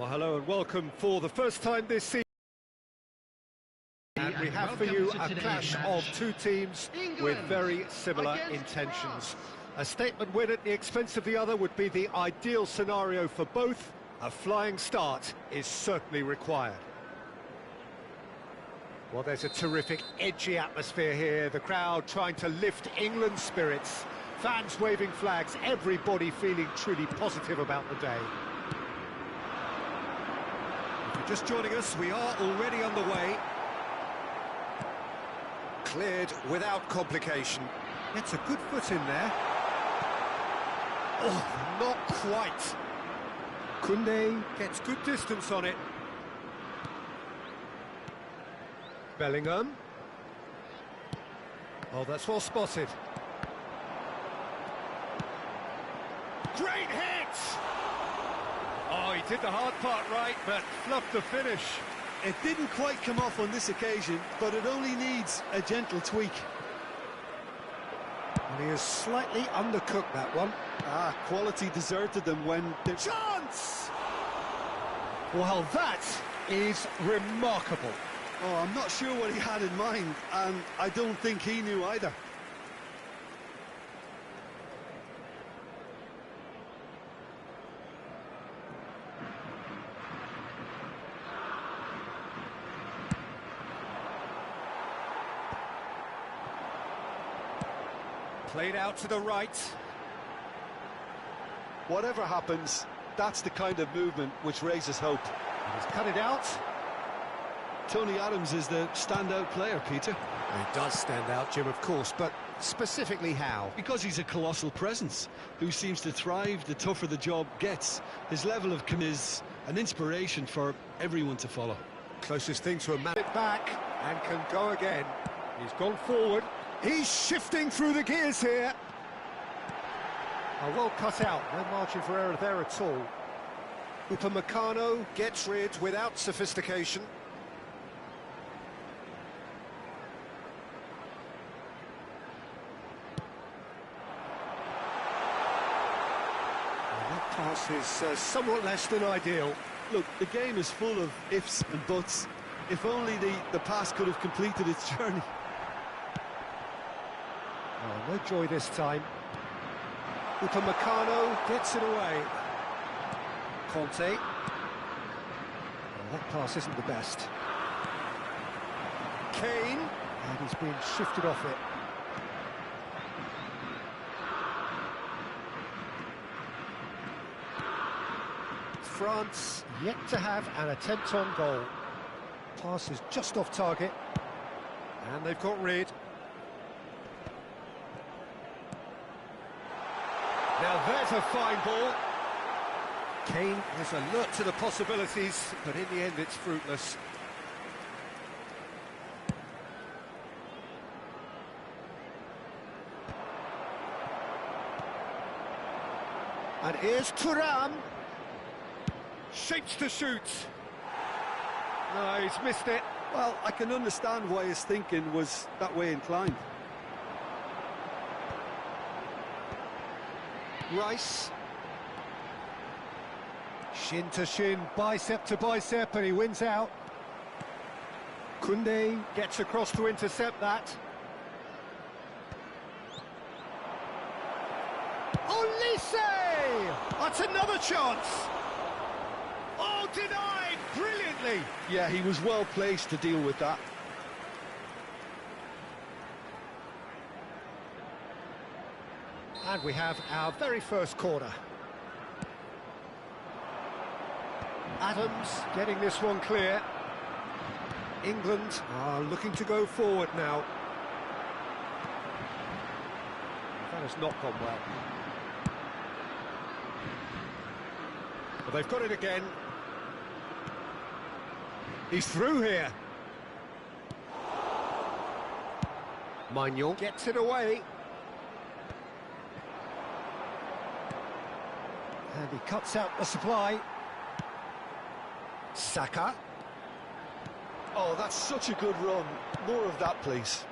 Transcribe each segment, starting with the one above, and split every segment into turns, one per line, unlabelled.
Well, hello and welcome for the first time this season. And we have for you a clash of two teams with very similar intentions. A statement win at the expense of the other would be the ideal scenario for both. A flying start is certainly required. Well, there's a terrific, edgy atmosphere here. The crowd trying to lift England's spirits. Fans waving flags, everybody feeling truly positive about the day. If you're just joining us, we are already underway. Cleared without complication. Gets a good foot in there. Oh, not quite. Koundé gets good distance on it. Bellingham. Oh, that's well spotted. Great hit! Oh, he did the hard part right, but fluffed the finish.
It didn't quite come off on this occasion, but it only needs a gentle tweak.
And he has slightly undercooked that one.
Quality deserted them when...
Chance! Well, that is remarkable.
Oh, I'm not sure what he had in mind, and I don't think he knew either.
Played out to the right.
Whatever happens, that's the kind of movement which raises hope.
He's cut it out.
Tony Adams is the standout player, Peter.
He does stand out, Jim, of course, but specifically how?
Because he's a colossal presence who seems to thrive the tougher the job gets. His level of command is an inspiration for everyone to follow.
Closest thing to a man back and can go again. He's gone forward. He's shifting through the gears here. Oh, well cut out. No margin for error there at all. Upamecano gets rid without sophistication. That pass is somewhat less than ideal.
Look, the game is full of ifs and buts. If only the pass could have completed its journey.
Oh, no joy this time. Upamecano gets it away. Conte. Oh, that pass isn't the best. Kane. And he's been shifted off it. France yet to have an attempt on goal. Pass is just off target. And they've got rid. Now there's a fine ball. Kane is alert to the possibilities, but in the end it's fruitless. And here's Thuram. Shapes to shoot. No, he's missed it.
Well, I can understand why his thinking was that way inclined.
Rice. Shin to shin, bicep to bicep, and he wins out. Koundé gets across to intercept that. Olise! That's another chance! Oh, denied brilliantly!
Yeah, he was well placed to deal with that.
And we have our very first corner. Adams getting this one clear. England are looking to go forward now. That has not gone well. But they've got it again. He's through here. Maignan gets it away. And he cuts out the supply. Saka.
Oh, that's such a good run. More of that, please.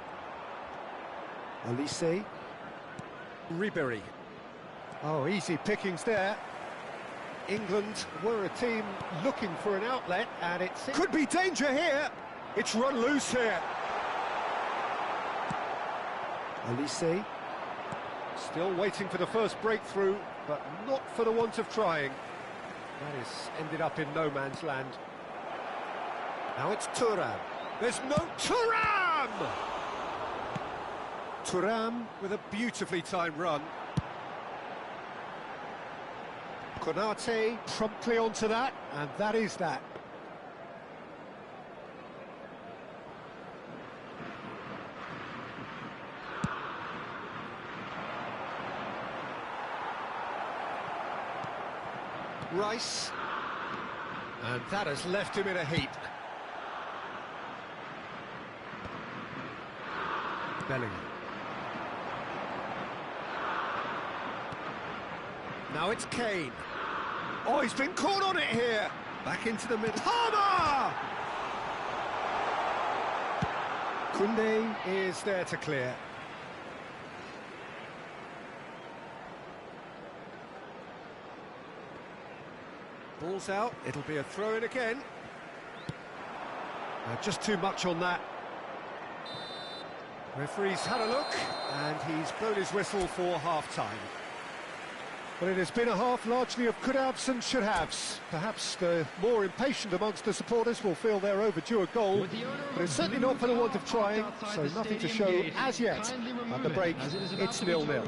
Olise. Ribery. Oh, easy pickings there. England were a team looking for an outlet, and it could be danger here. It's run loose here. Olise. Still waiting for the first breakthrough, but not for the want of trying. That has ended up in no man's land. Now it's Thuram. There's no Thuram! Thuram with a beautifully timed run. Konate promptly onto that, and that is that. Rice, and that has left him in a heap. Bellingham. Now it's Kane. Oh, he's been caught on it here. Back into the middle. Palmer! Koundé is there to clear. Ball's out, it'll be a throw-in again. Just too much on that. Referee's had a look, and he's blown his whistle for half-time. Well, it has been a half largely of could-haves and should-haves. Perhaps the more impatient amongst the supporters will feel they're overdue a goal, but it's certainly not for the want of trying, so nothing to show as yet. At the break, it's 0-0.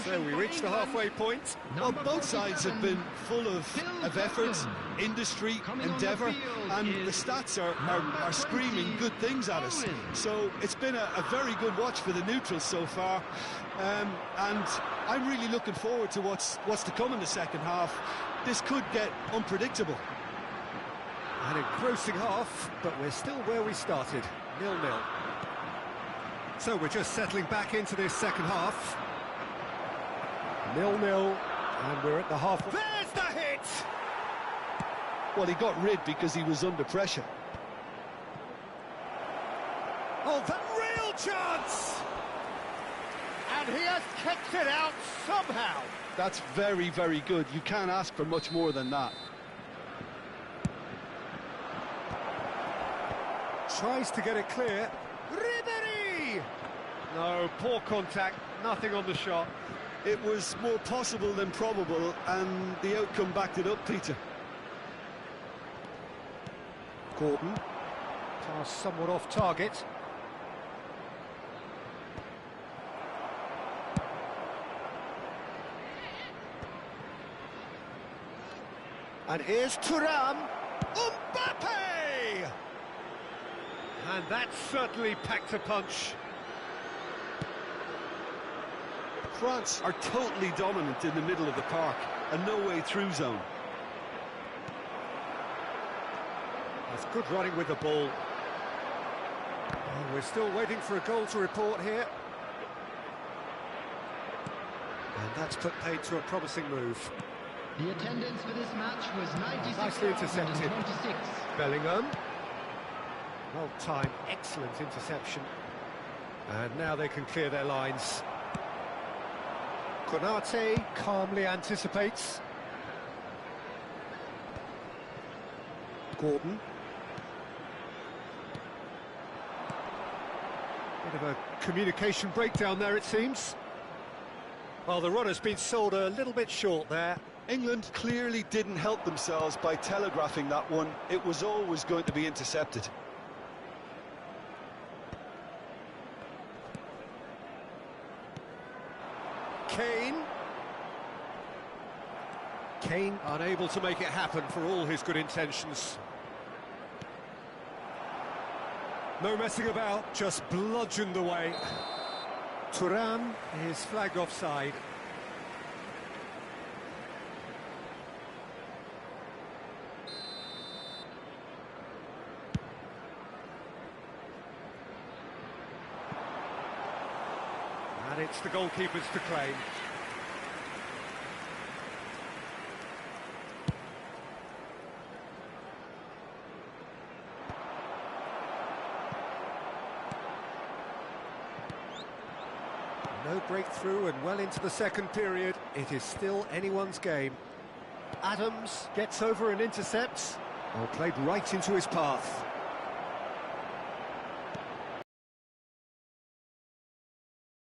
So we reach the halfway point.
Well, both sides have been full of effort, industry, endeavour, and the stats are screaming good things at us. So it's been a very good watch for the neutrals so far, and I'm really looking forward to what's to come in the second half. This could get unpredictable.
An engrossing half, but we're still where we started, 0-0. So we're just settling back into this second half. 0-0, and we're at the half. There's the hit!
Well, he got rid because he was under pressure.
Oh, the real chance! And he has kept it out somehow.
That's very, very good. You can't ask for much more than that.
Tries to get it clear. Ribéry! No, poor contact, nothing on the shot.
It was more possible than probable, and the outcome backed it up, Peter.
Gordon. Pass somewhat off target. And here's Thuram. Mbappe! And that certainly packed a punch.
France are totally dominant in the middle of the park, a no-way-through zone.
That's good running with the ball. Oh, we're still waiting for a goal to report here. And that's put paid to a promising move.
The attendance for this match was 96,026.
Nicely intercepted. Bellingham. Well timed, excellent interception. And now they can clear their lines. Konate calmly anticipates. Gordon. Bit of a communication breakdown there, it seems. Well, the runner's been sold a little bit short there.
England clearly didn't help themselves by telegraphing that one. It was always going to be intercepted.
Kane unable to make it happen for all his good intentions. No messing about, just bludgeoned away. Thuram is flagged offside. And it's the goalkeepers to claim. No breakthrough and well into the second period. It is still anyone's game. Adams gets over and intercepts. Oh, played right into his path.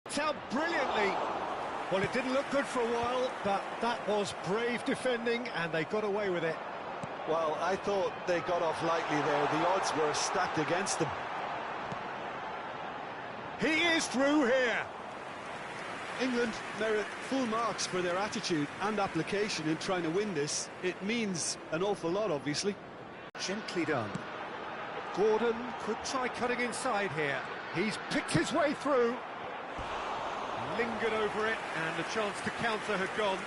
It's out brilliantly. Well, it didn't look good for a while, but that was brave defending, and they got away with it.
Well, I thought they got off lightly there. The odds were stacked against them.
He is through here.
England merit full marks for their attitude and application in trying to win this. It means an awful lot, obviously.
Gently done. Gordon could try cutting inside here. He's picked his way through. Lingered over it, and the chance to counter had gone.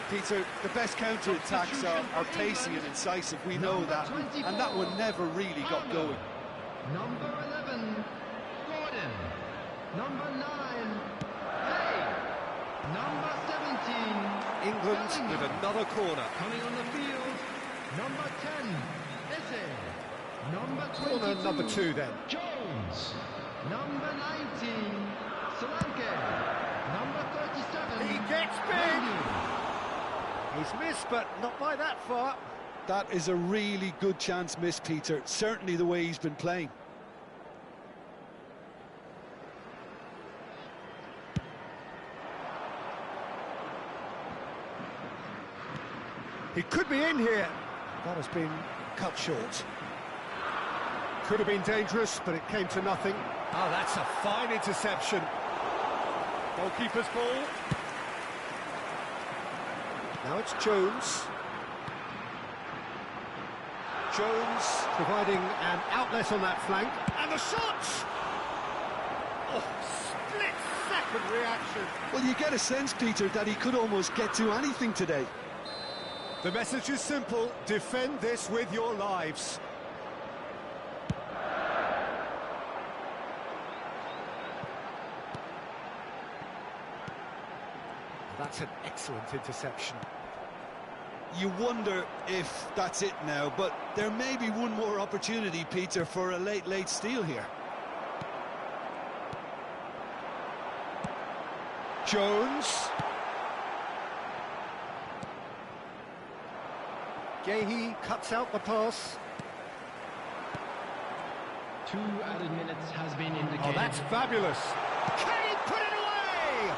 Peter, the best counter-attacks are pacey and incisive, we know that, and that one never really got going.
Number 11, Gordon. Number 9, Hay. Number 17,
England
Bellingham.
with another corner.
Coming on the field, number 10, Eze. Number 22,
Corner number 2 then.
Jones. Number 19, Solanke. Number 37,
He gets big. He's missed, but not by that far.
That is a really good chance missed, Peter, certainly the way he's been playing.
He could be in here. That has been cut short. Could have been dangerous, but it came to nothing. Oh, that's a fine interception. Goalkeeper's ball. Now it's Jones. Jones providing an outlet on that flank. And the shot! Oh, split-second reaction.
Well, you get a sense, Peter, that he could almost get to anything today.
The message is simple: defend this with your lives. That's an excellent interception.
You wonder if that's it now, but there may be one more opportunity, Peter, for a late steal here.
Jones. Gahey cuts out the pass.
2 added minutes has been indicated.
Oh, that's fabulous. Can he put it away?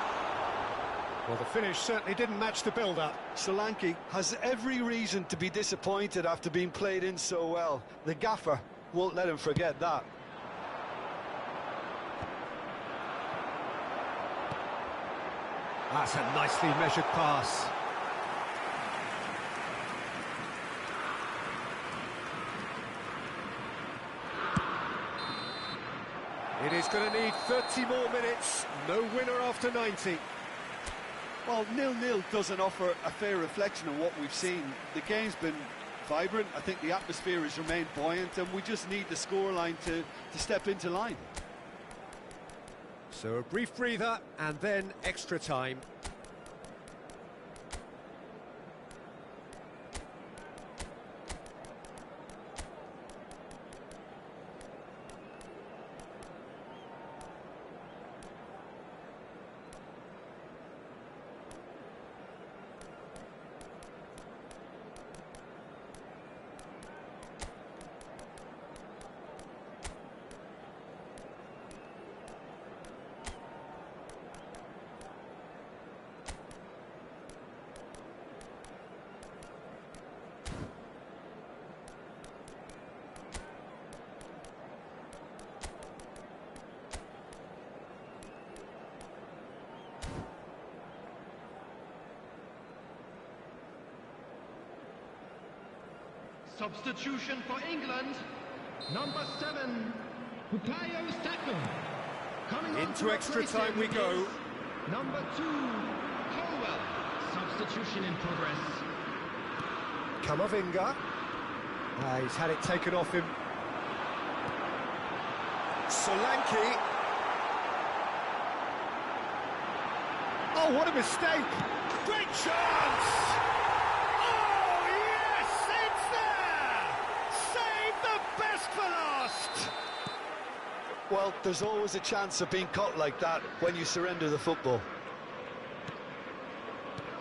Well, the finish certainly didn't match the build-up.
Solanke has every reason to be disappointed after being played in so well. The gaffer won't let him forget that.
That's a nicely measured pass. It is going to need 30 more minutes. No winner after 90.
Well, 0-0 doesn't offer a fair reflection of what we've seen. The game's been vibrant. I think the atmosphere has remained buoyant, and we just need the scoreline to step into line.
So a brief breather and then extra time.
Substitution for England, number 7, Bukayo Saka. Coming
Into extra time we go.
Number 2, Colwell. Substitution in progress.
Kamavinga. He's had it taken off him. Solanke. Oh, what a mistake! Great chance! Oh, yes, it's there! Save the best for last!
Well, there's always a chance of being caught like that when you surrender the football.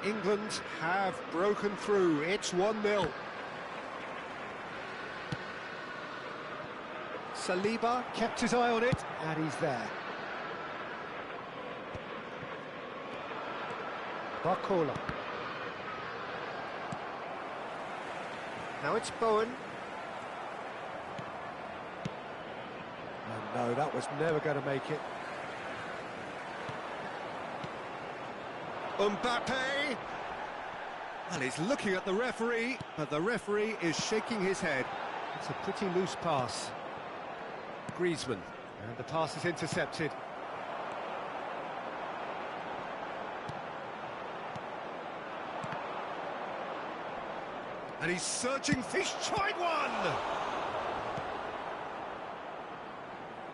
England have broken through. It's 1-0. Saliba kept his eye on it, and he's there. Barcola. Now it's Bowen. And no, that was never going to make it. Mbappe! Well, he's looking at the referee, but the referee is shaking his head. It's a pretty loose pass. Griezmann, and the pass is intercepted. And he's searching, he's tried one!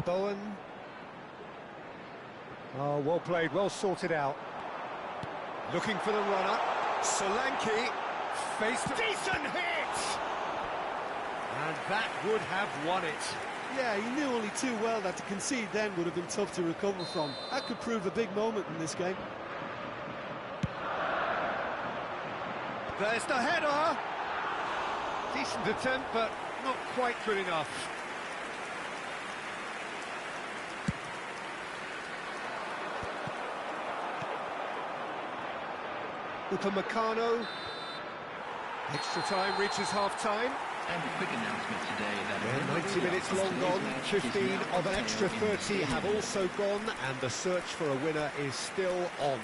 Bowen. Oh, well played, well sorted out. Looking for the runner. Solanke faced a decent hit! And that would have won it.
Yeah, he knew only too well that to concede then would have been tough to recover from. That could prove a big moment in this game.
There's the header! Decent attempt, but not quite good enough. Upamecano. Extra time reaches half-time.
And a quick announcement today that
90 minutes long gone, 15 of an extra 30 have also gone, and the search for a winner is still on.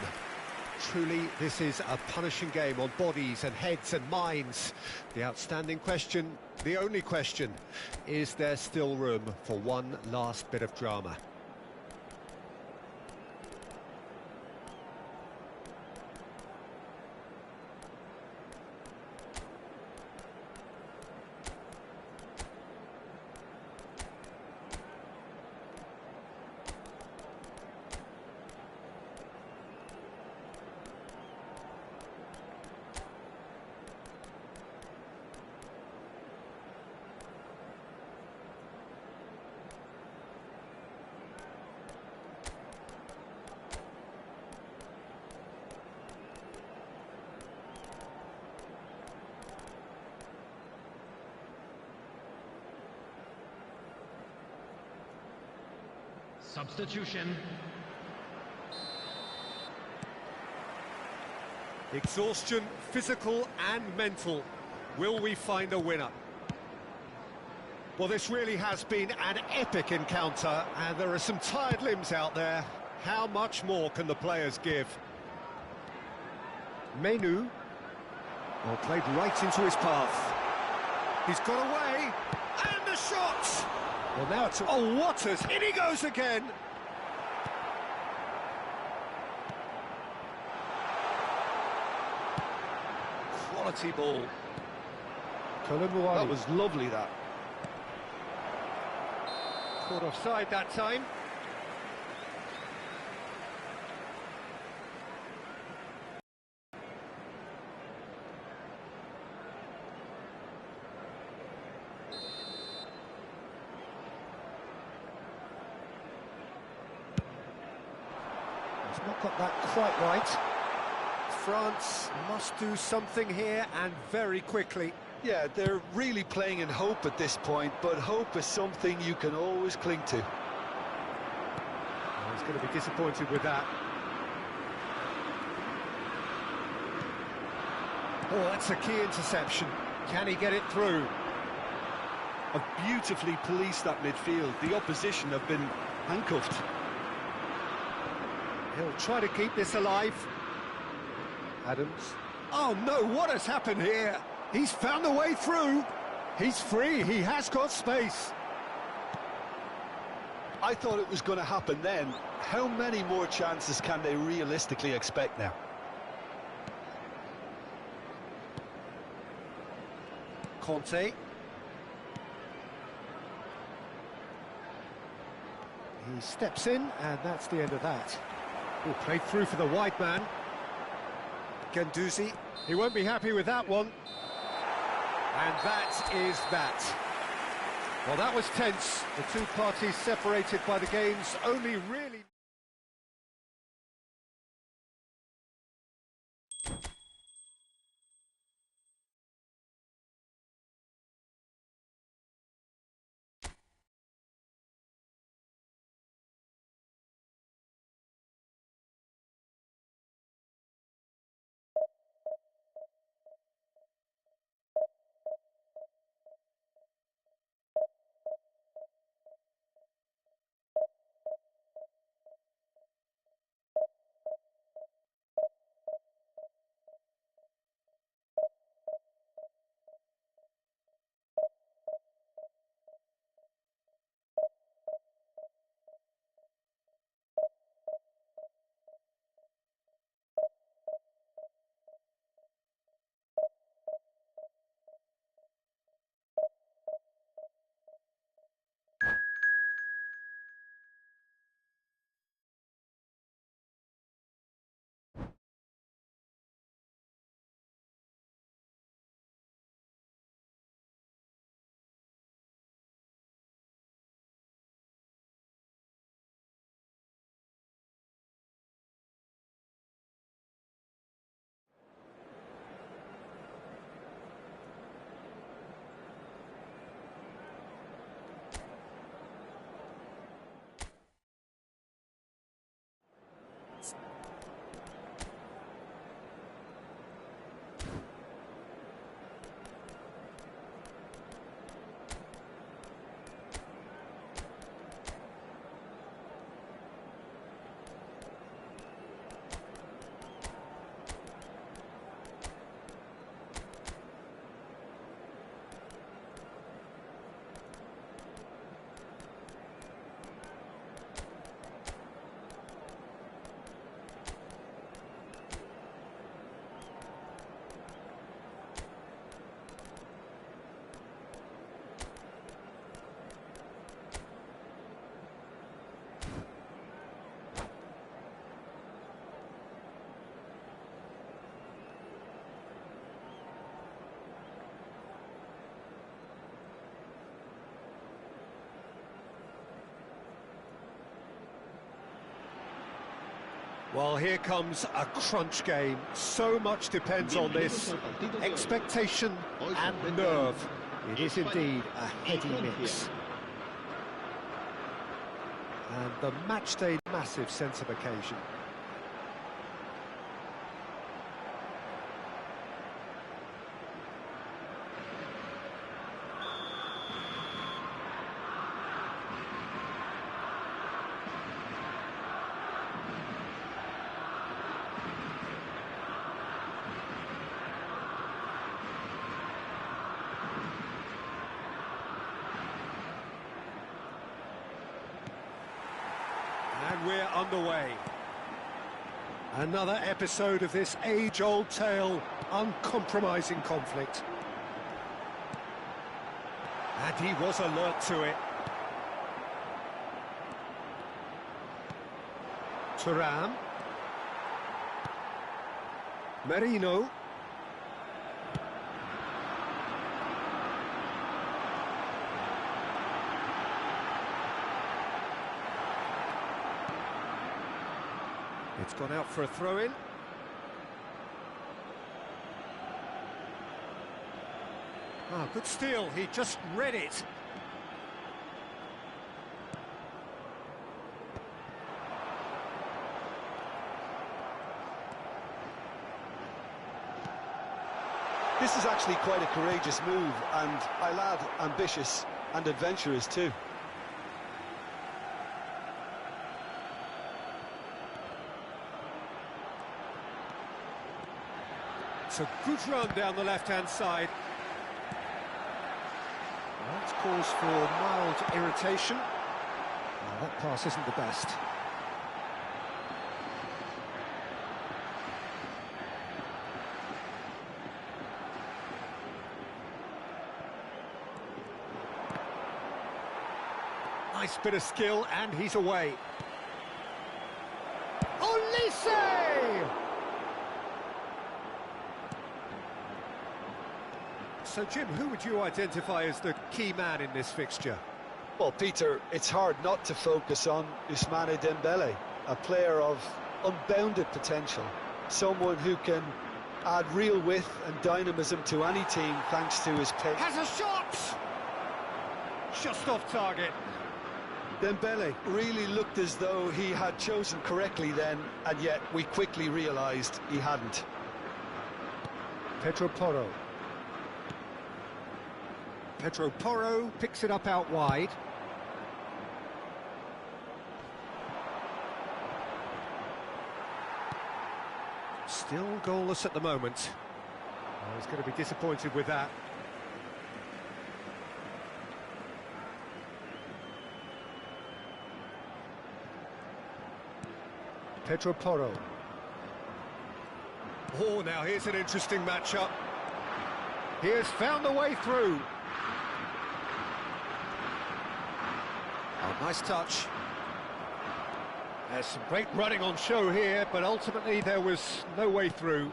Truly, this is a punishing game on bodies and heads and minds. The outstanding question, the only question, is there still room for one last bit of drama?
Substitution.
Exhaustion, physical and mental. Will we find a winner? Well, this really has been an epic encounter, and there are some tired limbs out there. How much more can the players give? Menu. Well, played right into his path. He's got away, and the shot! Well, now it's... Oh, Waters! In he goes again! Quality ball.
That was lovely, that.
Caught offside that time. He's not got that quite right. France must do something here, and very quickly.
Yeah, they're really playing in hope at this point, but hope is something you can always cling to.
He's going to be disappointed with that. Oh, that's a key interception. Can he get it through?
Have beautifully policed that midfield. The opposition have been handcuffed.
He'll try to keep this alive. Adams. Oh no, what has happened here? He's found a way through. He's free, he has got space.
I thought it was going to happen then. How many more chances can they realistically expect now?
Conte. He steps in, and that's the end of that. Oh, played through for the wide man. Guendouzi. He won't be happy with that one. And that is that. Well, that was tense. The two parties separated by the game's only really... Well, here comes a crunch game. So much depends on this. Expectation and nerve. It is indeed a heady mix. And the matchday, massive sense of occasion. And we're underway. Another episode of this age-old tale, uncompromising conflict. And he was alert to it. Thuram. Merino. It's gone out for a throw-in. Ah, good steal. He just read it.
This is actually quite a courageous move, and I'll add ambitious and adventurous too.
It's a good run down the left-hand side. That's cause for mild irritation. Well, that pass isn't the best. Nice bit of skill, and he's away. Olise! So, Jim, who would you identify as the key man in this fixture?
Well, Peter, it's hard not to focus on Ousmane Dembele, a player of unbounded potential, someone who can add real width and dynamism to any team thanks to his pace.
Has a shot! Just off target.
Dembele really looked as though he had chosen correctly then, and yet we quickly realised he hadn't.
Pedro Porro. Pedro Porro picks it up out wide. Still goalless at the moment. Oh, he's going to be disappointed with that. Pedro Porro. Oh, now here's an interesting matchup. He has found the way through. Oh, nice touch. There's some great running on show here, but ultimately there was no way through.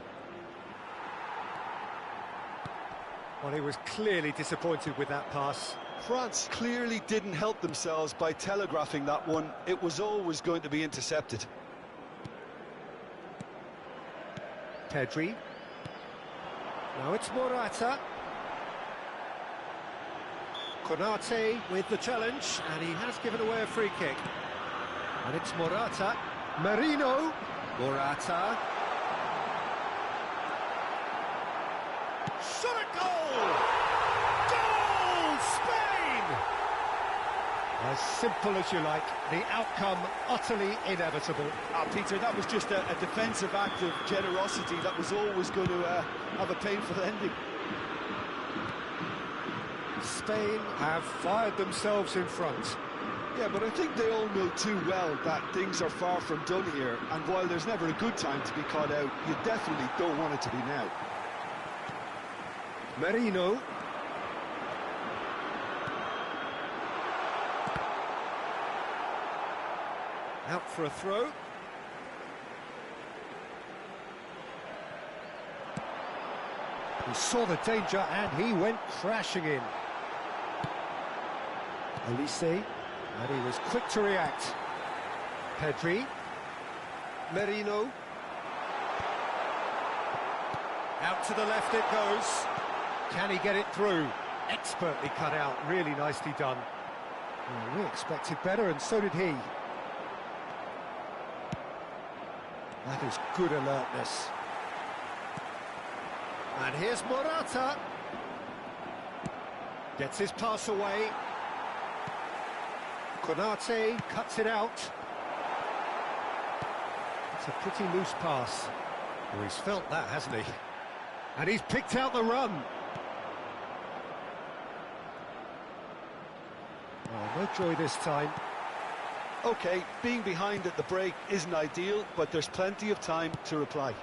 Well, he was clearly disappointed with that pass.
France clearly didn't help themselves by telegraphing that one. It was always going to be intercepted.
Pedri. Now it's Morata. Konate with the challenge, and he has given away a free kick. And it's Morata. Merino. Morata. Shot at goal! Goal! Spain! As simple as you like, the outcome utterly inevitable.
Peter, that was just a defensive act of generosity that was always going to have a painful ending.
Spain have fired themselves in front.
Yeah, but I think they all know too well that things are far from done here, and while there's never a good time to be caught out, you definitely don't want it to be now.
Merino. Out for a throw. He saw the danger and he went crashing in. Olise, and he was quick to react. Pedri. Merino. Out to the left it goes. Can he get it through? Expertly cut out, really nicely done. Well, we expected better, and so did he. That is good alertness. And here's Morata. Gets his pass away. Konate cuts it out. It's a pretty loose pass. Well, he's felt that, hasn't he? And he's picked out the run. Oh, no joy this time.
OK, being behind at the break isn't ideal, but there's plenty of time to reply.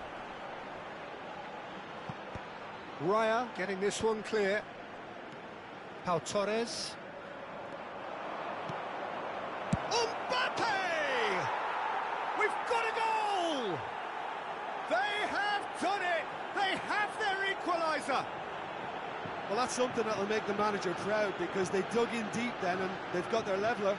Raya getting this one clear. Pau Torres. Mbappe! We've got a goal! They have done it! They have their equaliser!
Well, that's something that'll make the manager proud, because they dug in deep then and they've got their leveller.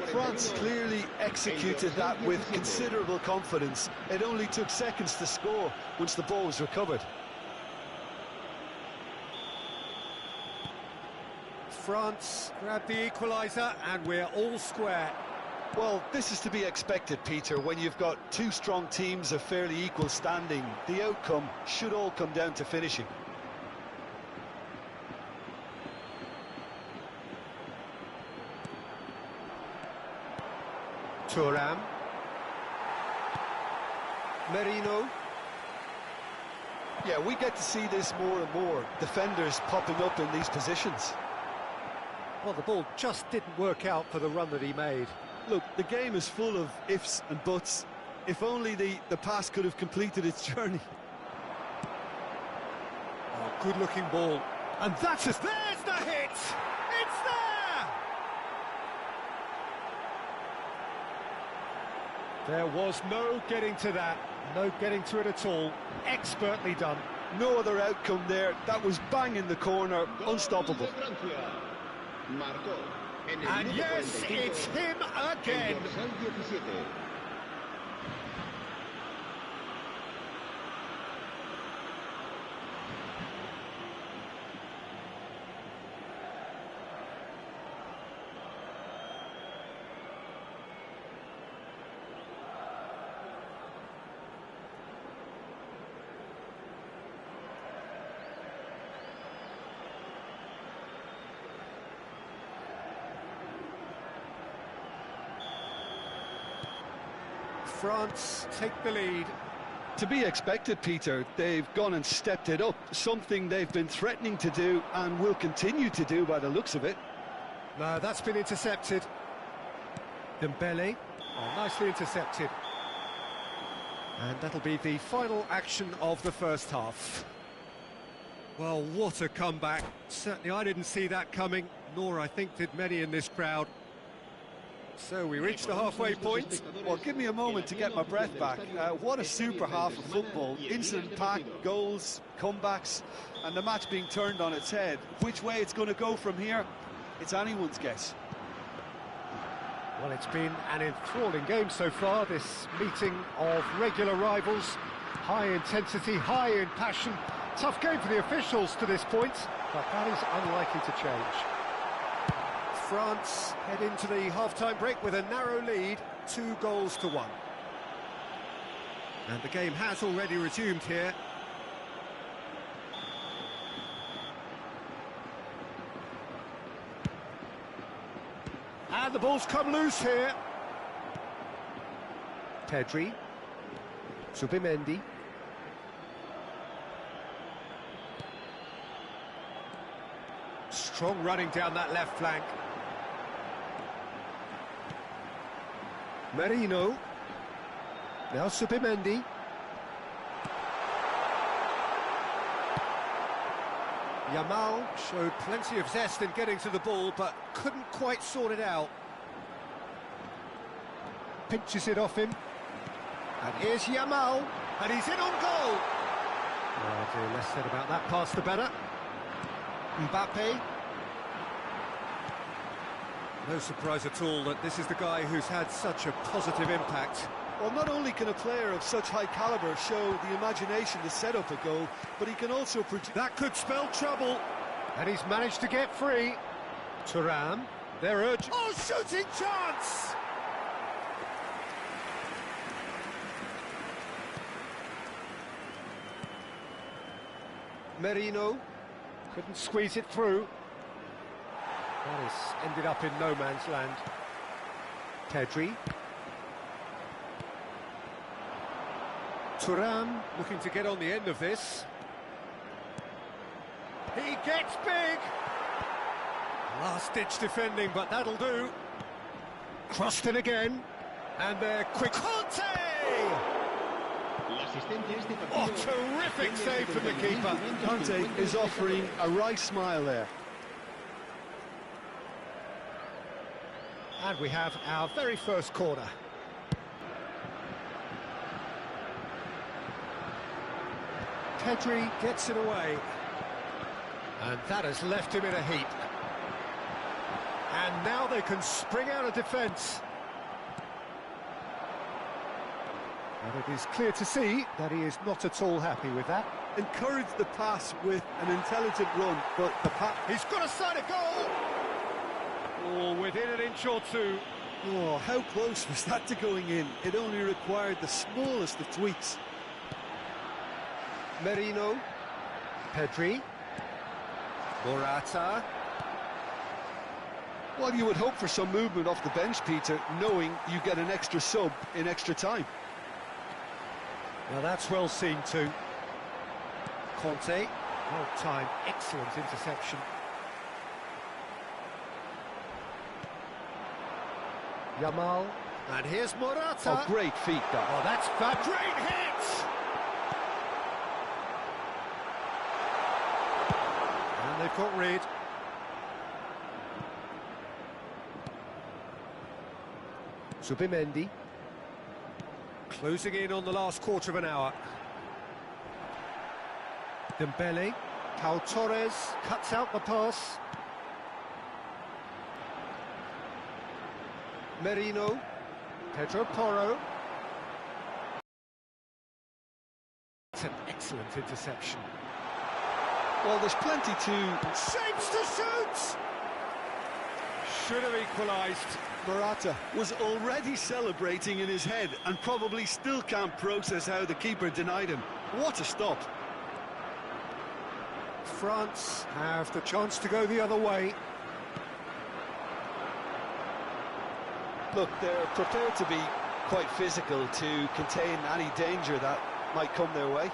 France clearly executed that with considerable confidence. It only took seconds to score once the ball was recovered.
France grabbed the equaliser and we're all square.
Well, this is to be expected, Peter, when you've got two strong teams of fairly equal standing. The outcome should all come down to finishing.
Thuram. Merino.
Yeah, we get to see this more and more. Defenders popping up in these positions.
Well, the ball just didn't work out for the run that he made.
Look, the game is full of ifs and buts. If only the pass could have completed its journey.
Oh, good-looking ball. And that's just... There's the hit! It's there! There was no getting to that. No getting to it at all. Expertly done.
No other outcome there. That was bang in the corner. Unstoppable.
And yes, it's him again. France take the lead.
To be expected, Peter. They've gone and stepped it up, something they've been threatening to do and will continue to do by the looks of it.
No, that's been intercepted. Dembele, nicely intercepted. And that'll be the final action of the first half. Well, what a comeback. Certainly I didn't see that coming, nor I think did many in this crowd. So we reached the halfway point.
Well, give me a moment to get my breath back. What a super half of football. Incident-packed goals, comebacks, and the match being turned on its head. Which way it's going to go from here, it's anyone's guess.
Well, it's been an enthralling game so far, this meeting of regular rivals. High intensity, high in passion. Tough game for the officials to this point, but that is unlikely to change. France head into the half-time break with a narrow lead, 2-1. And the game has already resumed here. And the ball's come loose here. Pedri. Subimendi. Strong running down that left flank. Merino. Now Subimendi. Yamal showed plenty of zest in getting to the ball, but couldn't quite sort it out. Pinches it off him. And here's Yamal. And he's in on goal. Oh dear, less said about that pass the better. Mbappe. No surprise at all that this is the guy who's had such a positive impact.
Well, not only can a player of such high calibre show the imagination to set up a goal, but he can also produce...
That could spell trouble. And he's managed to get free. Thuram, they're urgent. Oh, shooting chance! Merino couldn't squeeze it through. That has ended up in no man's land. Pedri. Thuram looking to get on the end of this. He gets big! Last-ditch defending, but that'll do. Crossed in again. And they're quick. Conte! Oh, terrific save from the keeper.
Conte is offering a wry smile there.
And we have our very first corner. Pedri gets it away. And that has left him in a heap. And now they can spring out of defence. And it is clear to see that he is not at all happy with that.
Encourage the pass with an intelligent run, but the pass...
He's got a side of goal! Oh, within an inch or two.
Oh, how close was that to going in? It only required the smallest of tweaks.
Merino. Pedri. Morata.
Well, you would hope for some movement off the bench, Peter, knowing you get an extra sub in extra time.
Now that's well seen too. Conte. Well timed, excellent interception. Yamal. And here's Morata.
Oh, great feet, that.
Oh, that's a great hit! And they've got rid. Zubimendi. Closing in on the last quarter of an hour. Dembele. Pau Torres cuts out the pass. Merino. Pedro Porro. It's an excellent interception.
Well, there's plenty to...
Shapes to shoot! Should have equalised.
Morata was already celebrating in his head and probably still can't process how the keeper denied him. What a stop.
France have the chance to go the other way.
Look, they're prepared to be quite physical to contain any danger that might come their way.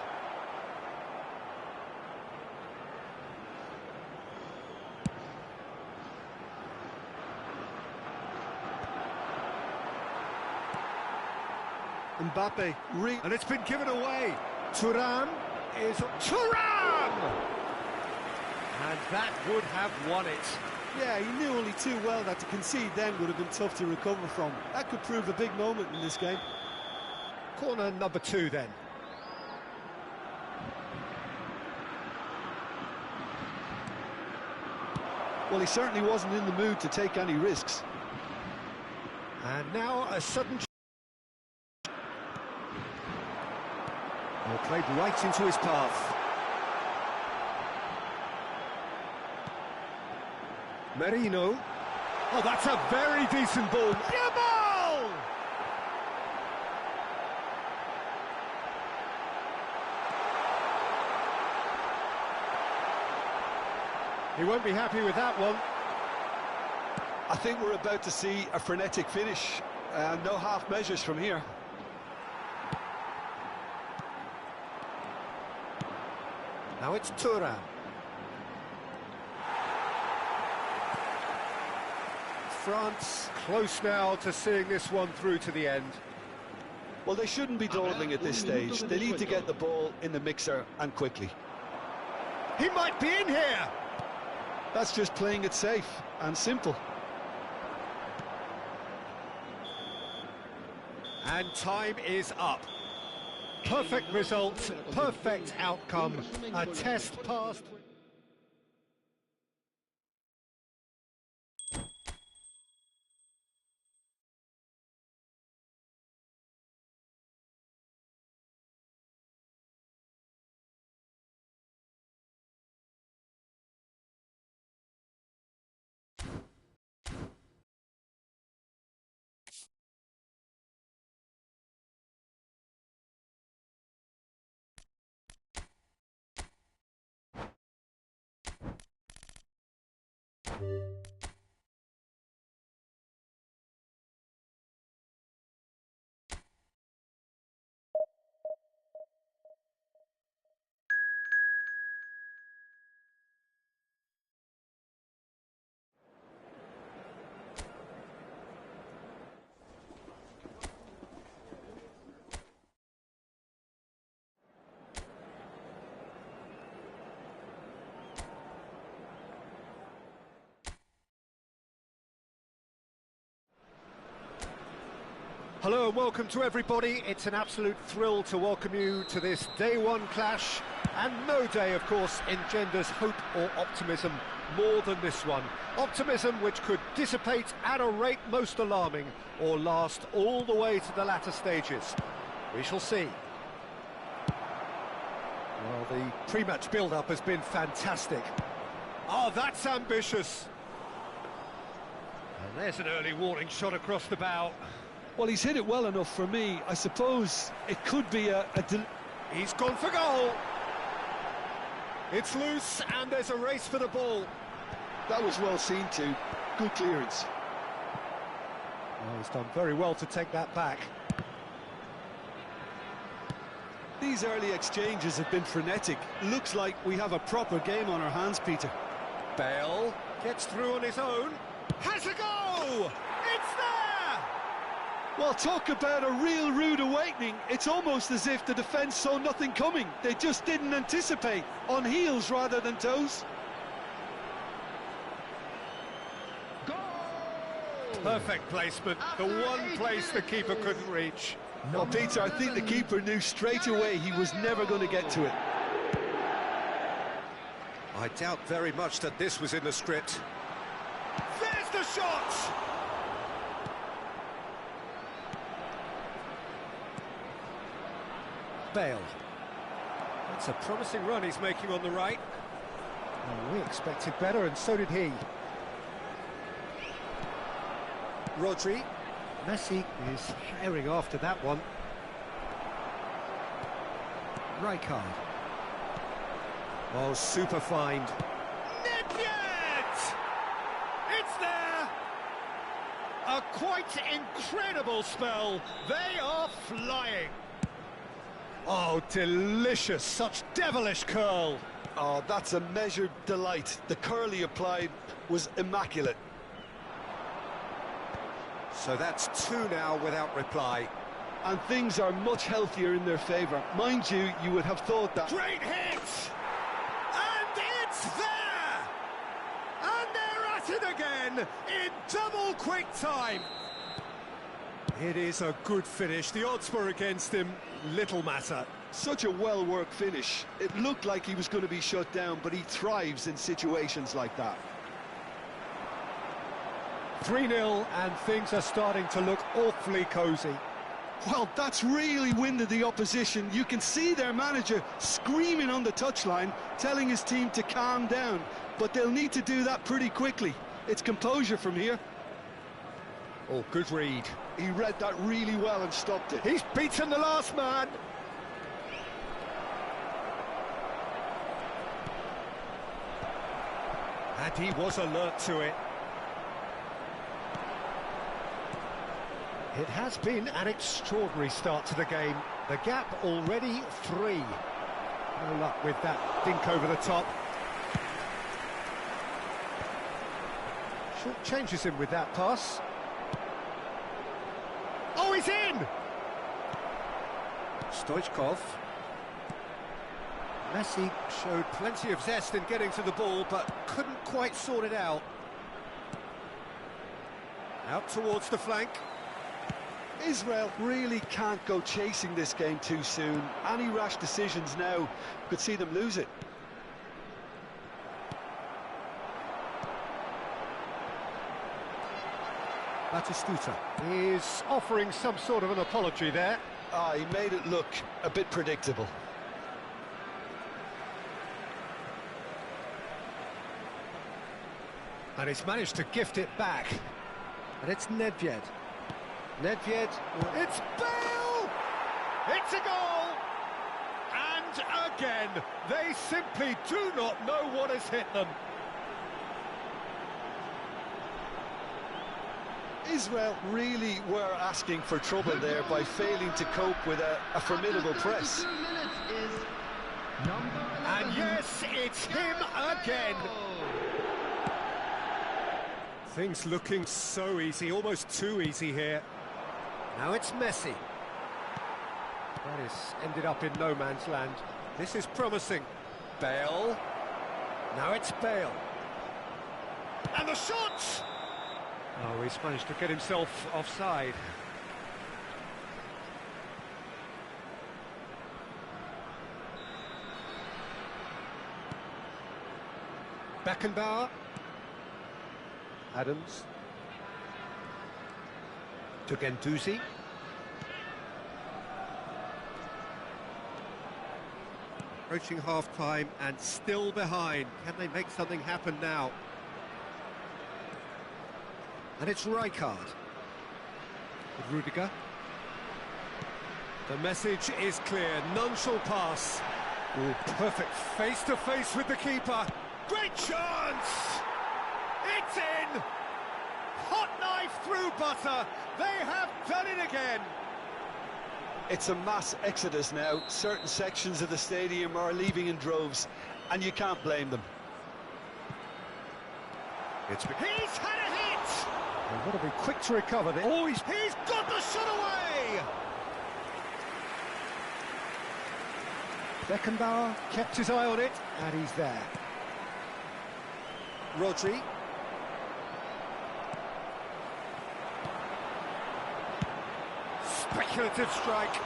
Mbappe,
and it's been given away. Thuram is... Thuram! And that would have won it.
Yeah, he knew only too well that to concede then would have been tough to recover from. That could prove a big moment in this game.
Corner number 2 then.
Well, he certainly wasn't in the mood to take any risks.
And now a sudden... Played right into his path. Merino. Oh, that's a very decent ball. Yamal! He won't be happy with that one.
I think we're about to see a frenetic finish. No half measures from here.
Now it's Thuram. France close now to seeing this one through to the end.
Well, they shouldn't be dawdling at this stage. They need to get the ball in the mixer and quickly.
He might be in here!
That's just playing it safe and simple.
And time is up. Perfect result, perfect outcome, a test passed. Hello and welcome to everybody. It's an absolute thrill to welcome you to this day one clash, and no day, of course, engenders hope or optimism more than this one. Optimism which could dissipate at a rate most alarming or last all the way to the latter stages. We shall see. Well, the pre-match build-up has been fantastic. Oh, that's ambitious. And there's an early warning shot across the bow.
Well, he's hit it well enough for me. I suppose it could be
He's gone for goal. It's loose and there's a race for the ball.
That was well seen too. Good clearance.
Oh, he's done very well to take that back.
These early exchanges have been frenetic. Looks like we have a proper game on our hands, Peter.
Bale gets through on his own. Has a go! It's there!
Well, talk about a real rude awakening. It's almost as if the defence saw nothing coming. They just didn't anticipate, on heels rather than toes.
Goal!
Perfect placement, the one place the keeper couldn't reach.
Well, Peter, I think the keeper knew straight away he was never going to get to it.
I doubt very much that this was in the script. There's the shot! Bale. That's a promising run he's making on the right. Well, we expected better, and so did he. Rodri. Messi is herring after that one. Rijkaard. Oh, super find. Nedved! It's there! A quite incredible spell. They are flying. Oh, delicious, such devilish curl.
Oh, that's a measured delight. The curl he applied was immaculate.
So that's two now without reply.
And things are much healthier in their favour. Mind you, you would have thought that...
Great hit! And it's there! And they're at it again in double quick time. It is a good finish. The odds were against him. Little matter.
Such a well-worked finish. It looked like he was going to be shut down, but he thrives in situations like that.
3-0 and things are starting to look awfully cosy.
Well, that's really winded the opposition. You can see their manager screaming on the touchline, telling his team to calm down. But they'll need to do that pretty quickly. It's composure from here.
Oh, good read.
He read that really well and stopped it.
He's beaten the last man. And he was alert to it. It has been an extraordinary start to the game. The gap already 3. No luck with that dink over the top. Short changes him with that pass. Oh, he's in! Stoichkov. Messi showed plenty of zest in getting to the ball, but couldn't quite sort it out. Out towards the flank.
Israel really can't go chasing this game too soon. Any rash decisions now could see them lose it.
Batistuta is offering some sort of an apology there.
He made it look a bit predictable.
And he's managed to gift it back. And it's Nedved. Nedved, it's Bale! It's a goal! And again, they simply do not know what has hit them.
Israel really were asking for trouble there by failing to cope with a formidable press.
And yes, it's him again. Things looking so easy, almost too easy here. Now it's Messi. That is ended up in no man's land. This is promising. Bale. Now it's Bale. And the shot! Oh, he's managed to get himself offside. Beckenbauer. Adams. To Guendouzi. Approaching half-time and still behind. Can they make something happen now? And it's Rijkaard. With Rudiger. The message is clear. None shall pass. Oh, perfect face-to-face with the keeper. Great chance! It's in! Hot knife through butter. They have done it again.
It's a mass exodus now. Certain sections of the stadium are leaving in droves, and you can't blame them.
He's had a hit! They've got to be quick to recover. Oh, he's got the shot away! Beckenbauer kept his eye on it, and he's there. Rodri. Speculative strike.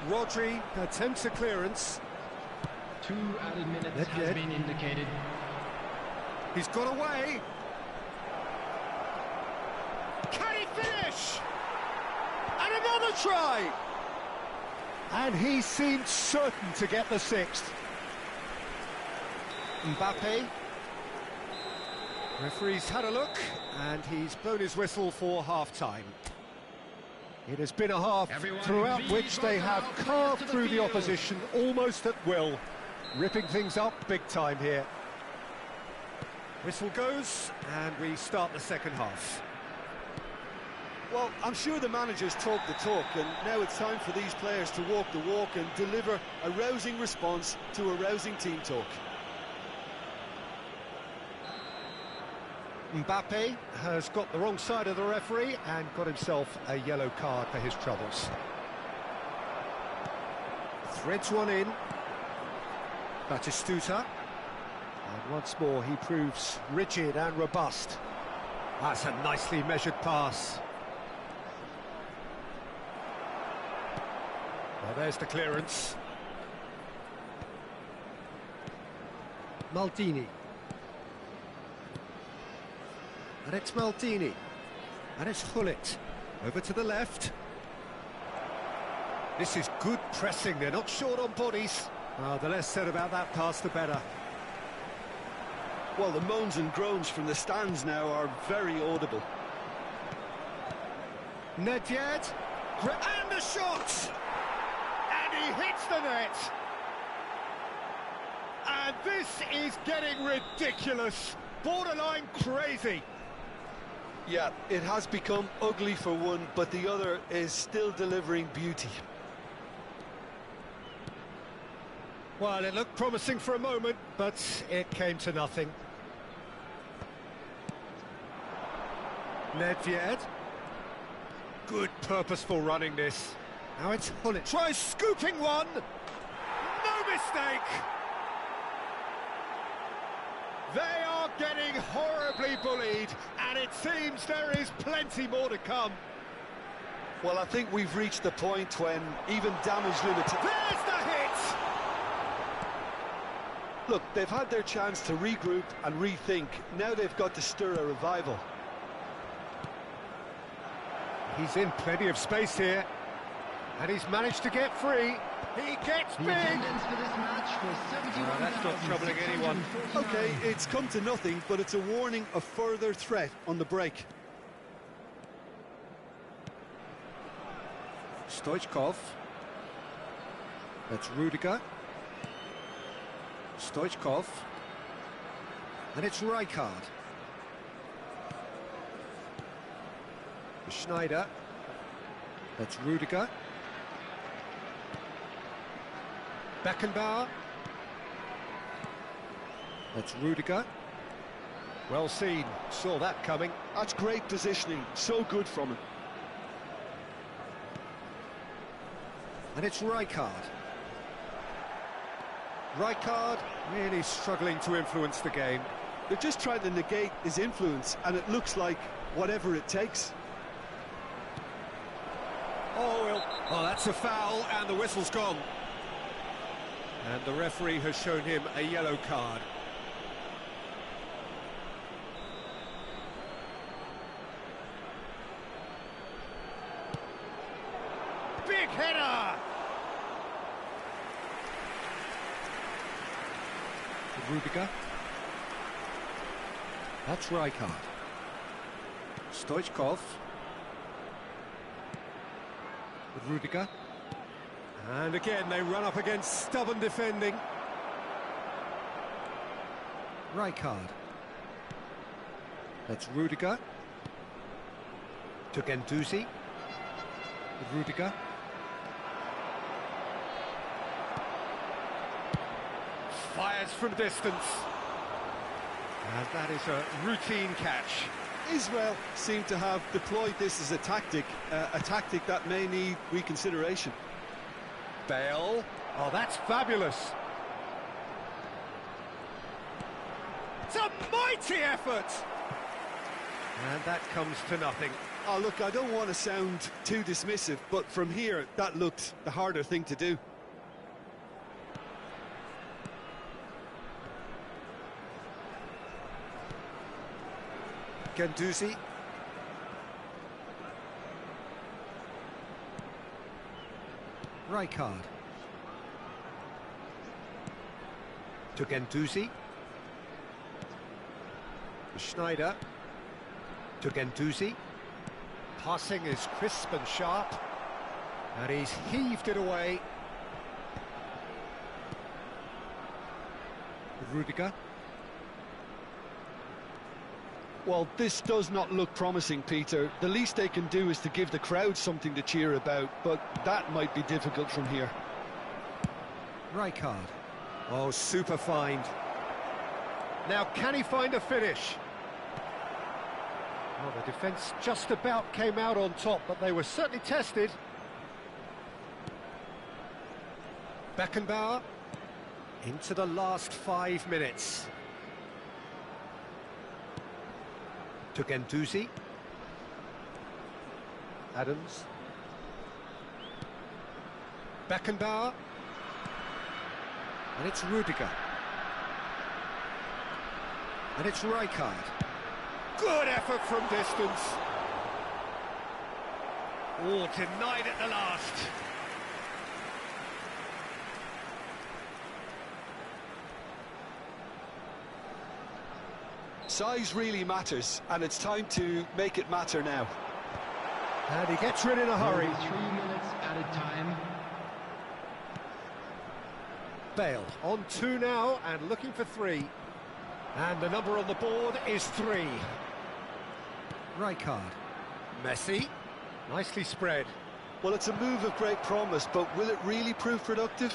Rodri attempts a clearance.
2 added minutes has been indicated.
He's got away. Can he finish? And another try. And he seemed certain to get the 6th. Mbappe. Referee's had a look, and he's blown his whistle for half-time. It has been a half throughout which they have carved through the opposition almost at will, ripping things up big time here. Whistle goes, and we start the second half.
Well, I'm sure the managers talk the talk, and now it's time for these players to walk the walk and deliver a rousing response to a rousing team talk.
Mbappe has got the wrong side of the referee and got himself a yellow card for his troubles. Threads one in. Batistuta. And once more he proves rigid and robust. That's a nicely measured pass. Well, there's the clearance. Maldini. And it's Maldini. And it's Hullet. Over to the left. This is good pressing. They're not short on bodies. Oh, the less said about that pass, the better.
Well, the moans and groans from the stands now are very audible.
Nedved. And the shot! And he hits the net. And this is getting ridiculous. Borderline crazy.
Yeah, it has become ugly for one, but the other is still delivering beauty.
Well, it looked promising for a moment, but it came to nothing. Nedved. Good purposeful running this. Now it's Hullet. Tries scooping one. No mistake. They are getting horribly bullied, and it seems there is plenty more to come.
Well, I think we've reached the point when even damage limited...
There's the hit!
Look, they've had their chance to regroup and rethink. Now they've got to stir a revival.
He's in plenty of space here, and he's managed to get free. He gets big! That's not troubling anyone.
OK, it's come to nothing, but it's a warning of further threat on the break.
Stoichkov. That's Rudiger. Stoichkov. And it's Rijkaard. Schneider. That's Rudiger. Beckenbauer. That's Rudiger. Well seen, saw that coming.
That's great positioning, so good from him.
And it's Rijkaard. Rijkaard really struggling to influence the game.
They're just trying to negate his influence, and it looks like whatever it takes.
Oh, that's a foul, and the whistle's gone. And the referee has shown him a yellow card. Big header! Rudiger. That's Rijkaard. Stoichkov. Rudiger. And again, they run up against stubborn defending. Rijkaard. That's Rudiger. To Guendouzi. Rudiger. Fires from distance. And that is a routine catch.
Israel seem to have deployed this as a tactic that may need reconsideration.
Bale. Oh, that's fabulous. It's a mighty effort. And that comes to nothing.
Oh, look, I don't want to sound too dismissive, but from here, that looked the harder thing to do.
Guendouzi. Rijkaard. To Guendouzi. Schneider. To Guendouzi. Passing is crisp and sharp. And he's heaved it away. Rudiger.
Well, this does not look promising, Peter. The least they can do is to give the crowd something to cheer about, but that might be difficult from here.
Rijkaard. Oh, super find. Now, can he find a finish? Well, the defence just about came out on top, but they were certainly tested. Beckenbauer. Into the last 5 minutes. To Guendouzi. Adams. Beckenbauer. And it's Rudiger. And it's Rijkaard. Good effort from distance. Oh, denied at the last.
Size really matters, and it's time to make it matter now.
And he gets rid in a hurry.
3 minutes added time.
Bale on 2 now and looking for 3. And the number on the board is 3. Rijkaard. Messi. Nicely spread.
Well, it's a move of great promise, but will it really prove productive?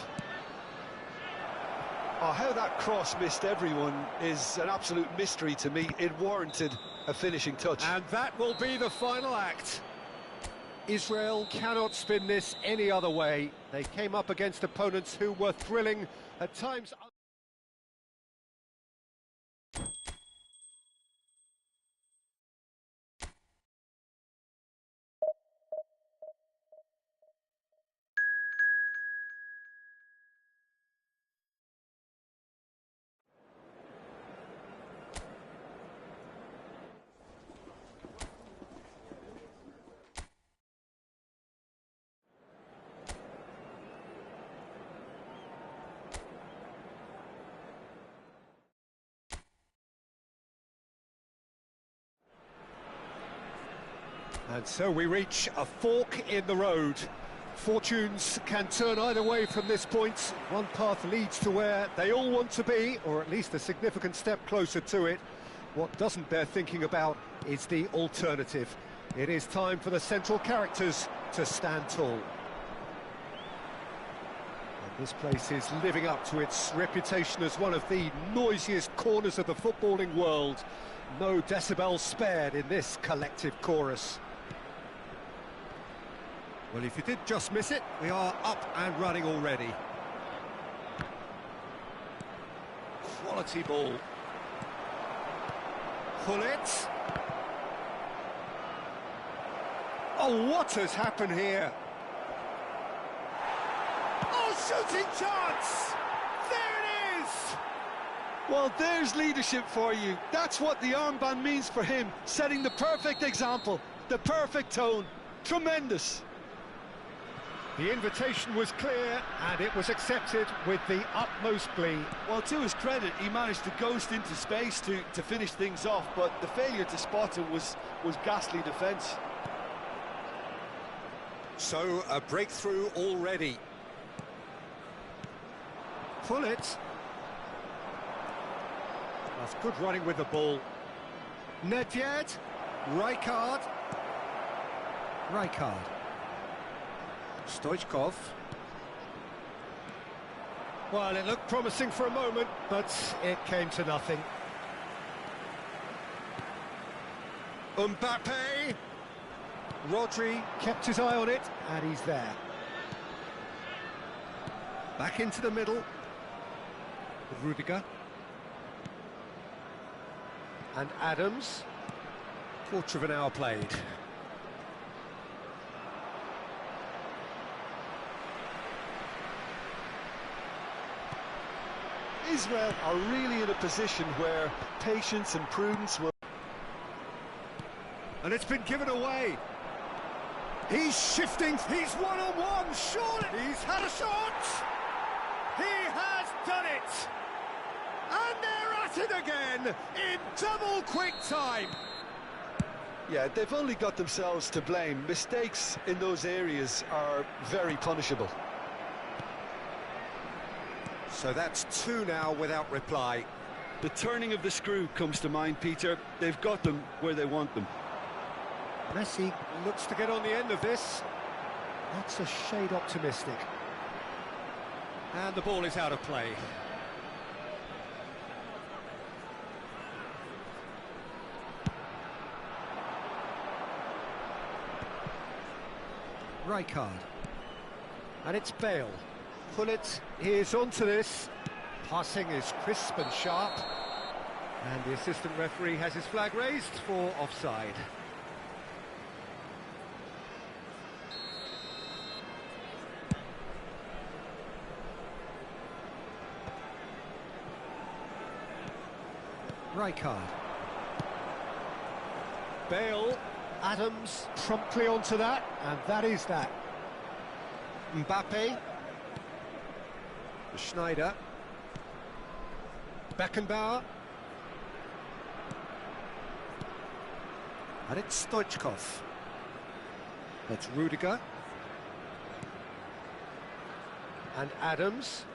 Oh, how that cross missed everyone is an absolute mystery to me. It warranted a finishing touch.
And that will be the final act. Israel cannot spin this any other way. They came up against opponents who were thrilling at times. And so we reach a fork in the road. Fortunes can turn either way from this point. One path leads to where they all want to be, or at least a significant step closer to it. What doesn't bear thinking about is the alternative. It is time for the central characters to stand tall. And this place is living up to its reputation as one of the noisiest corners of the footballing world. No decibels spared in this collective chorus. Well, if you did just miss it, we are up and running already. Quality ball. Pull it. Oh, what has happened here? Oh, shooting chance! There it is!
Well, there's leadership for you. That's what the armband means for him, setting the perfect example, the perfect tone. Tremendous.
The invitation was clear, and it was accepted with the utmost glee.
Well, to his credit, he managed to ghost into space to finish things off, but the failure to spot him was ghastly defence.
So, a breakthrough already. Pull it. That's good running with the ball. Nedved. Rijkaard. Stoichkov. Well, it looked promising for a moment, but it came to nothing. Mbappe. Rodri kept his eye on it, and he's there. Back into the middle. Rudiger. And Adams. Quarter of an hour played.
Israel are really in a position where patience and prudence will...
And it's been given away. He's shifting, he's one-on-one, surely! He's had a shot! He has done it! And they're at it again, in double quick time!
Yeah, they've only got themselves to blame. Mistakes in those areas are very punishable.
So that's two now without reply.
The turning of the screw comes to mind, Peter. They've got them where they want them.
Messi looks to get on the end of this. That's a shade optimistic. And the ball is out of play. Rijkaard. And it's Bale. Pull it, he is onto this. Passing is crisp and sharp. And the assistant referee has his flag raised for offside. Rijkaard. Bale, Adams promptly onto that, and that is that. Mbappe. Schneider. Beckenbauer. And it's Stoichkov. That's Rudiger. And Adams.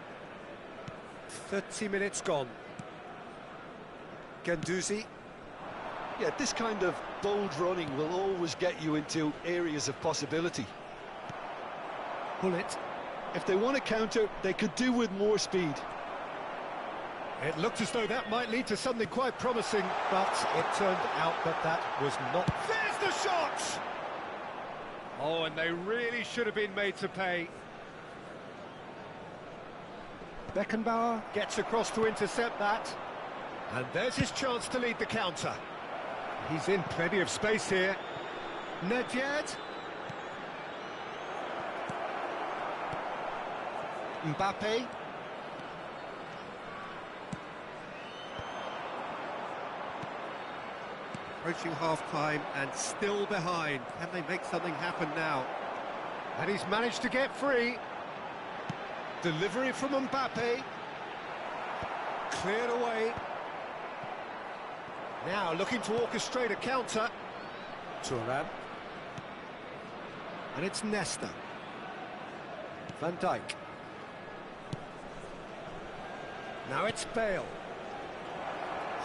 30 minutes gone. Guendouzi.
Yeah, this kind of bold running will always get you into areas of possibility.
Pull it.
If they want to counter, they could do with more speed.
It looked as though that might lead to something quite promising, but it turned out that that was not. There's the shot! Oh, and they really should have been made to pay. Beckenbauer gets across to intercept that. And there's his chance to lead the counter. He's in plenty of space here. Nedved. Mbappe. Approaching half-time and still behind. Can they make something happen now? And he's managed to get free. Delivery from Mbappe. Cleared away. Now looking to orchestrate a counter. Thuram. And it's Nesta. Van Dijk. Now it's Bale.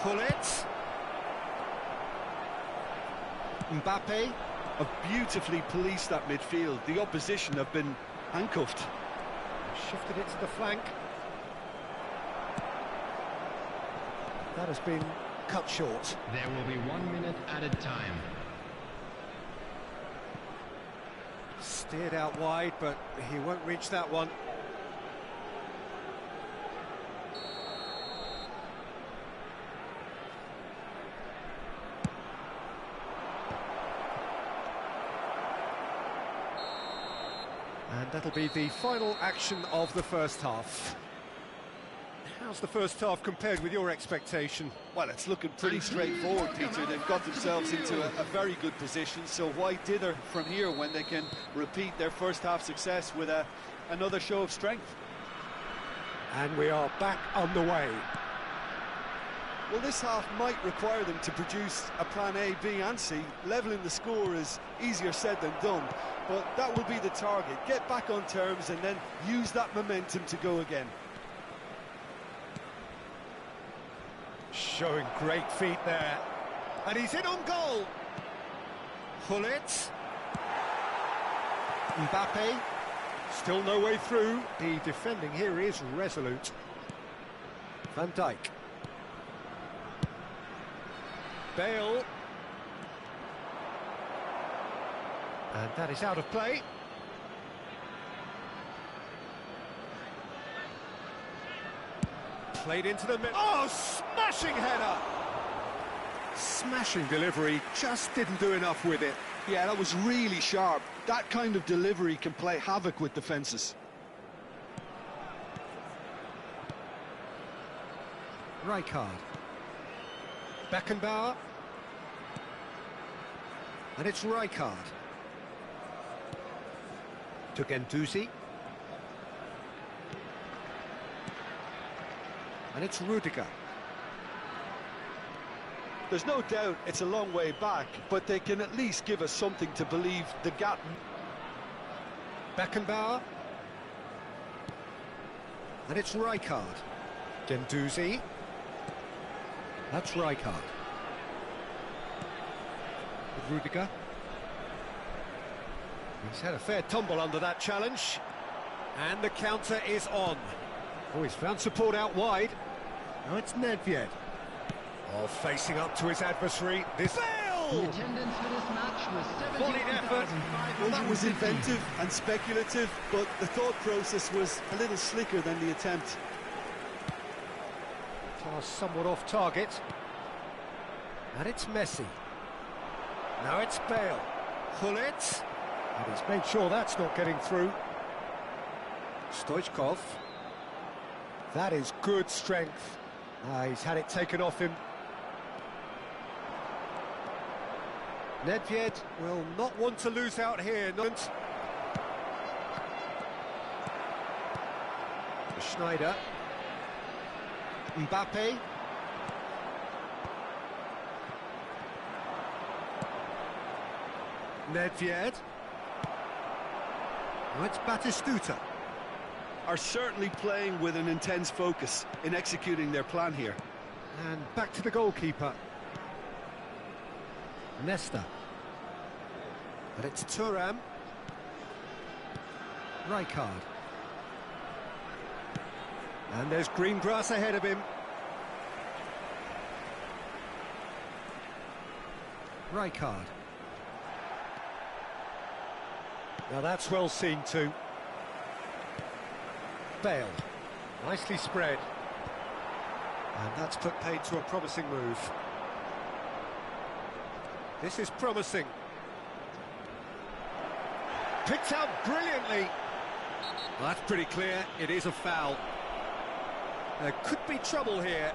Gullit. Mbappe.
Have beautifully policed that midfield. The opposition have been handcuffed.
Shifted it to the flank. That has been cut short.
There will be 1 minute added time.
Steered out wide, but he won't reach that one. And that'll be the final action of the first half. How's the first half compared with your expectation?
Well, it's looking pretty straightforward, Peter. They've got themselves into a very good position, so why dither from here when they can repeat their first half success with another show of strength?
And we are back on the way.
Well, this half might require them to produce a plan A, B and C. Levelling the score is easier said than done, but that will be the target. Get back on terms and then use that momentum to go again.
Showing great feet there. And he's in on goal. Gullit. Mbappe. Still no way through. The defending here is resolute. Van Dijk. Bale. And that is out of play. Played into the middle. Oh, smashing header! Smashing delivery, just didn't do enough with it.
Yeah, that was really sharp. That kind of delivery can play havoc with defences.
Rijkaard. Beckenbauer. And it's Rijkaard. To Guendouzi. And it's Rudiger.
There's no doubt it's a long way back, but they can at least give us something to believe the gap.
Beckenbauer. And it's Rijkaard. Guendouzi. That's Rijkaard. With Rudiger. He's had a fair tumble under that challenge. And the counter is on. Oh, he's found support out wide. Now it's Nedved. Oh, facing up to his adversary. This
The
Bale!
attendance for this match was
Volleyd effort.
Well, that was inventive and speculative, but the thought process was a little slicker than the attempt.
Pass somewhat off target. And it's Messi. Now it's Bale. Gullit. And he's made sure that's not getting through. Stoichkov. That is good strength. He's had it taken off him. Nedved will not want to lose out here. Schneider. Mbappe. Nedved. Oh, it's Batistuta.
Are certainly playing with an intense focus in executing their plan here.
And back to the goalkeeper. Nesta. But it's Thuram. Rijkaard. And there's green grass ahead of him. Rijkaard. Now that's well seen too. Bale. Nicely spread. And that's put paid to a promising move. This is promising. Picked out brilliantly. Well, that's pretty clear. It is a foul. There could be trouble here.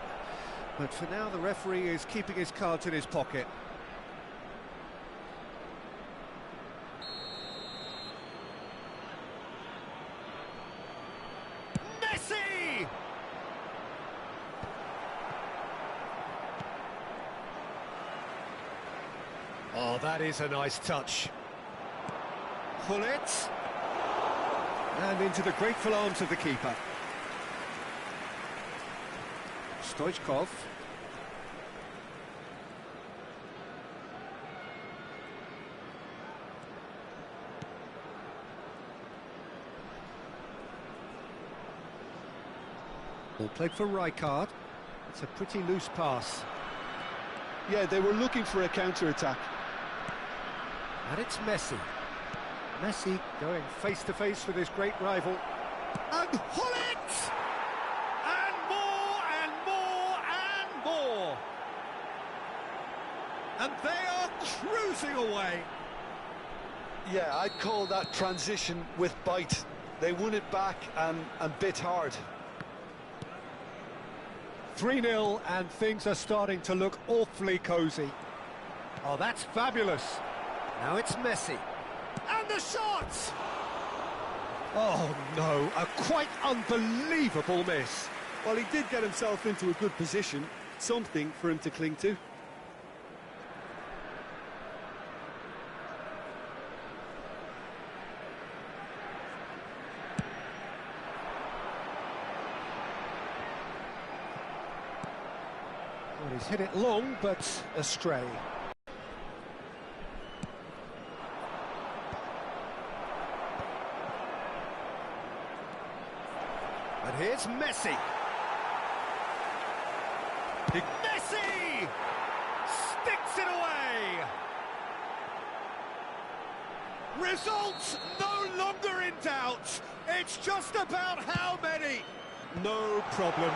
But for now, the referee is keeping his cards in his pocket. Messi! Oh, that is a nice touch. Gullit. And into the grateful arms of the keeper. Stoichkov. Ball played for Rijkaard. It's a pretty loose pass.
Yeah, they were looking for a counter-attack.
And it's Messi. Messi going face-to-face with his great rival. And Hullet! And more, and more, and more! And they are cruising away.
Yeah, I'd call that transition with bite. They won it back and bit hard.
3-0, and things are starting to look awfully cosy. Oh, that's fabulous. Now it's Messi. And the shot! Oh, no, a quite unbelievable miss.
Well, he did get himself into a good position, something for him to cling to.
Well, he's hit it long, but astray. And here's Messi. Messi! Sticks it away! Results no longer in doubt. It's just about how many. No problem.